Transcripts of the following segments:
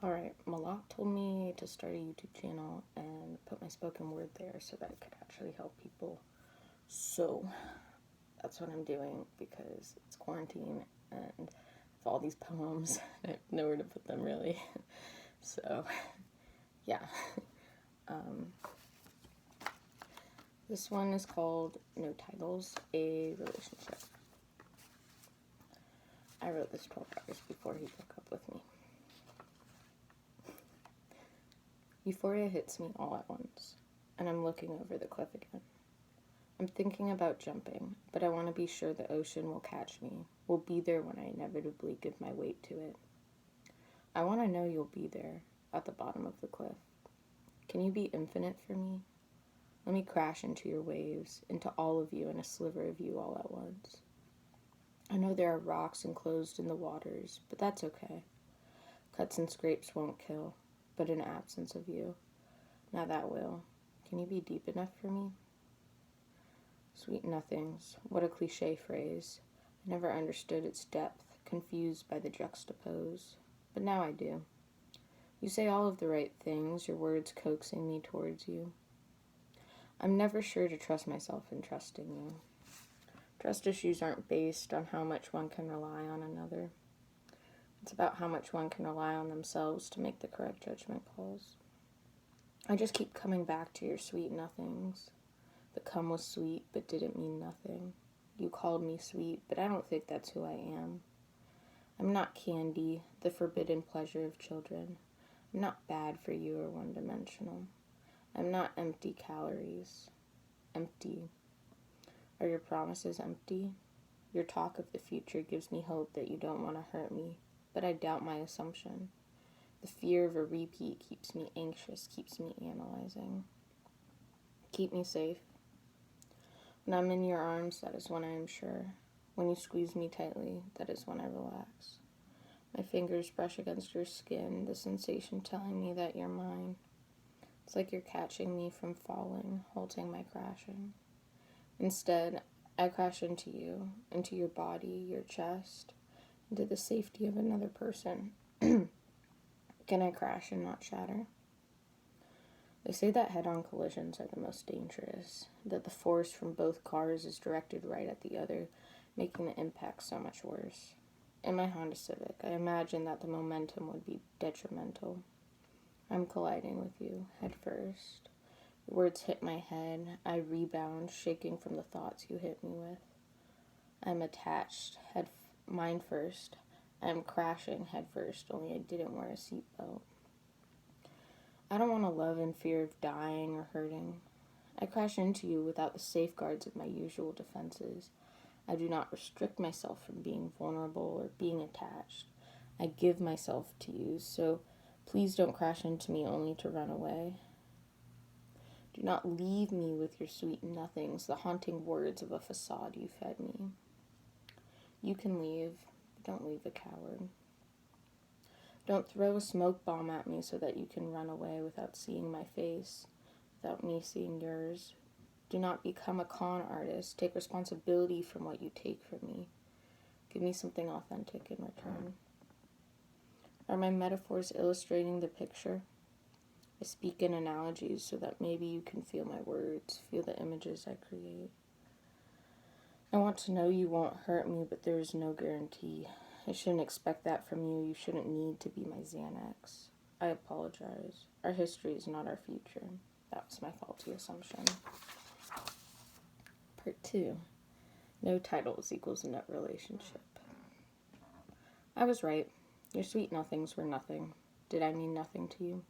Alright, Malak told me to start a YouTube channel and put my spoken word there so that it could actually help people. So that's what I'm doing because it's quarantine and I have all these poems. I have nowhere to put them really. So yeah. Um, this one is called No Titles, a Relationship. I wrote this 12 hours before he broke up with me. Euphoria hits me all at once, and I'm looking over the cliff again. I'm thinking about jumping, but I want to be sure the ocean will catch me, will be there when I inevitably give my weight to it. I want to know you'll be there, at the bottom of the cliff. Can you be infinite for me? Let me crash into your waves, into all of you and a sliver of you all at once. I know there are rocks enclosed in the waters, but that's okay. Cuts and scrapes won't kill, but an absence of you. Now that will. Can you be deep enough for me? Sweet nothings. What a cliche phrase. I never understood its depth, confused by the juxtapose. But now I do. You say all of the right things, your words coaxing me towards you. I'm never sure to trust myself in trusting you. Trust issues aren't based on how much one can rely on another. It's about how much one can rely on themselves to make the correct judgment calls. I just keep coming back to your sweet nothings. The come was sweet, but didn't mean nothing. You called me sweet, but I don't think that's who I am. I'm not candy, the forbidden pleasure of children. I'm not bad for you or one-dimensional. I'm not empty calories. Empty. Are your promises empty? Your talk of the future gives me hope that you don't want to hurt me, but I doubt my assumption. The fear of a repeat keeps me anxious, keeps me analyzing. Keep me safe. When I'm in your arms, that is when I am sure. When you squeeze me tightly, that is when I relax. My fingers brush against your skin, the sensation telling me that you're mine. It's like you're catching me from falling, halting my crashing. Instead, I crash into you, into your body, your chest, into the safety of another person. Can I crash and not shatter? They say that head-on collisions are the most dangerous, that the force from both cars is directed right at the other, making the impact so much worse. In my Honda Civic, I imagine that the momentum would be detrimental. I'm colliding with you, head first. Your words hit my head. I rebound, shaking from the thoughts you hit me with. I'm attached, mind first. I'm crashing head first, only I didn't wear a seatbelt. I don't want to love in fear of dying or hurting. I crash into you without the safeguards of my usual defenses. I do not restrict myself from being vulnerable or being attached. I give myself to you, so please don't crash into me only to run away. Do not leave me with your sweet nothings, the haunting words of a facade you fed me. You can leave, but don't leave a coward. Don't throw a smoke bomb at me so that you can run away without seeing my face, without me seeing yours. Do not become a con artist. Take responsibility from what you take from me. Give me something authentic in return. Are my metaphors illustrating the picture? I speak in analogies so that maybe you can feel my words, feel the images I create. I want to know you won't hurt me, but there is no guarantee. I shouldn't expect that from you. You shouldn't need to be my Xanax. I apologize. Our history is not our future. That was my faulty assumption. Part 2. No titles equals a nut relationship. I was right. Your sweet nothings were nothing. Did I mean nothing to you?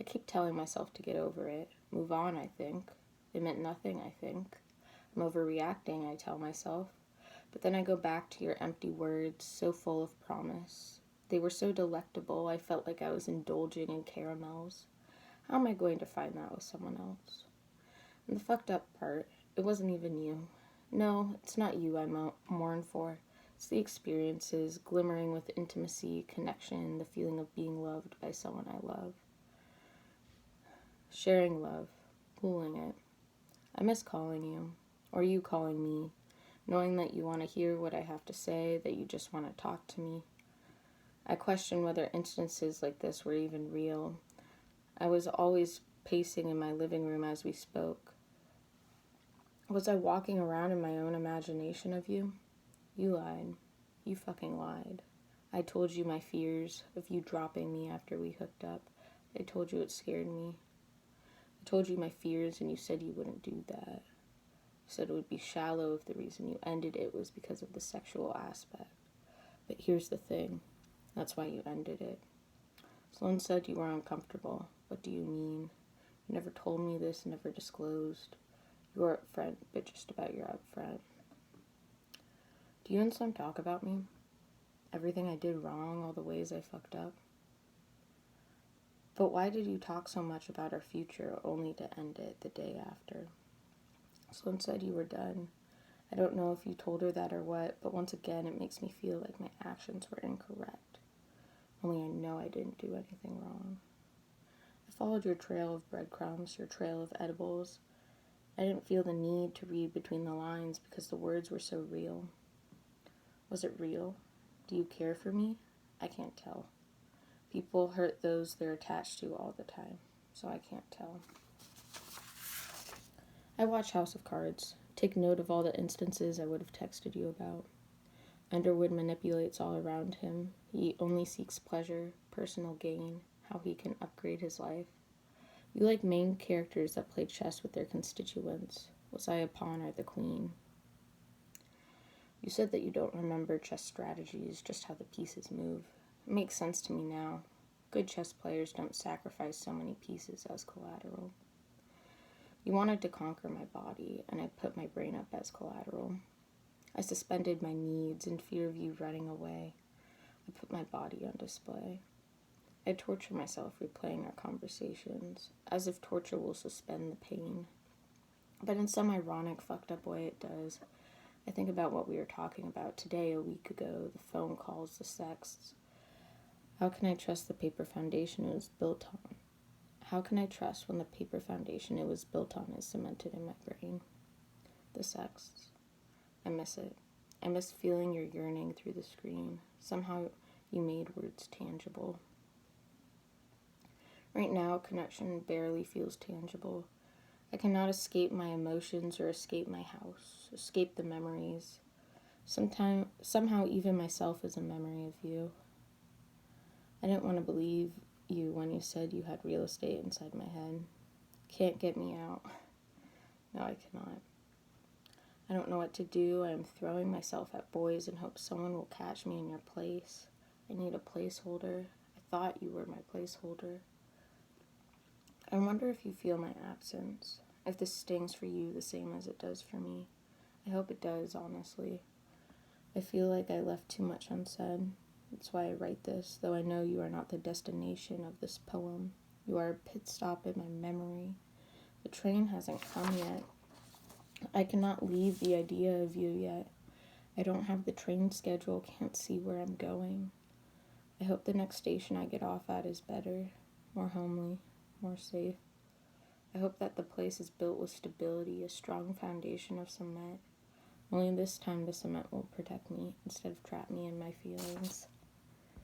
I keep telling myself to get over it. Move on, I think. It meant nothing, I think. I'm overreacting, I tell myself. But then I go back to your empty words, so full of promise. They were so delectable, I felt like I was indulging in caramels. How am I going to find that with someone else? And the fucked up part, it wasn't even you. No, it's not you I mourn for. It's the experiences, glimmering with intimacy, connection, the feeling of being loved by someone I love. Sharing love, pooling it. I miss calling you, or you calling me, knowing that you want to hear what I have to say, that you just want to talk to me. I questioned whether instances like this were even real. I was always pacing in my living room as we spoke. Was I walking around in my own imagination of you? You lied. You fucking lied. I told you my fears of you dropping me after we hooked up. I told you it scared me. I told you my fears and you said you wouldn't do that. You said it would be shallow if the reason you ended it was because of the sexual aspect. But here's the thing. That's why you ended it. Sloan said you were uncomfortable. What do you mean? You never told me this, never disclosed. You were upfront, but just about your upfront. Do you and Sloan talk about me? Everything I did wrong, all the ways I fucked up? But why did you talk so much about our future only to end it the day after? Sloan said you were done. I don't know if you told her that or what, but once again it makes me feel like my actions were incorrect. Only I know I didn't do anything wrong. I followed your trail of breadcrumbs, your trail of edibles. I didn't feel the need to read between the lines because the words were so real. Was it real? Do you care for me? I can't tell. People hurt those they're attached to all the time, so I can't tell. I watch House of Cards. Take note of all the instances I would have texted you about. Underwood manipulates all around him. He only seeks pleasure, personal gain, how he can upgrade his life. You like main characters that play chess with their constituents. Was I a pawn or the queen? You said that you don't remember chess strategies, just how the pieces move. It makes sense to me now. Good chess players don't sacrifice so many pieces as collateral. You wanted to conquer my body, and I put my brain up as collateral. I suspended my needs in fear of you running away. I put my body on display. I torture myself replaying our conversations, as if torture will suspend the pain. But in some ironic, fucked up way it does. I think about what we were talking about today, a week ago, the phone calls, the sexts. How can I trust the paper foundation it was built on? How can I trust when the paper foundation it was built on is cemented in my brain? The sexts. I miss it. I miss feeling your yearning through the screen. Somehow you made words tangible. Right now, connection barely feels tangible. I cannot escape my emotions or escape my house, escape the memories. Somehow even myself is a memory of you. I didn't want to believe you when you said you had real estate inside my head. Can't get me out. No, I cannot. I don't know what to do. I am throwing myself at boys in hopes someone will catch me in your place. I need a placeholder. I thought you were my placeholder. I wonder if you feel my absence, if this stings for you the same as it does for me. I hope it does, honestly. I feel like I left too much unsaid. That's why I write this, though I know you are not the destination of this poem. You are a pit stop in my memory. The train hasn't come yet. I cannot leave the idea of you yet. I don't have the train schedule, can't see where I'm going. I hope the next station I get off at is better, more homely, more safe. I hope that the place is built with stability, a strong foundation of cement. Only this time the cement will protect me instead of trap me in my feelings.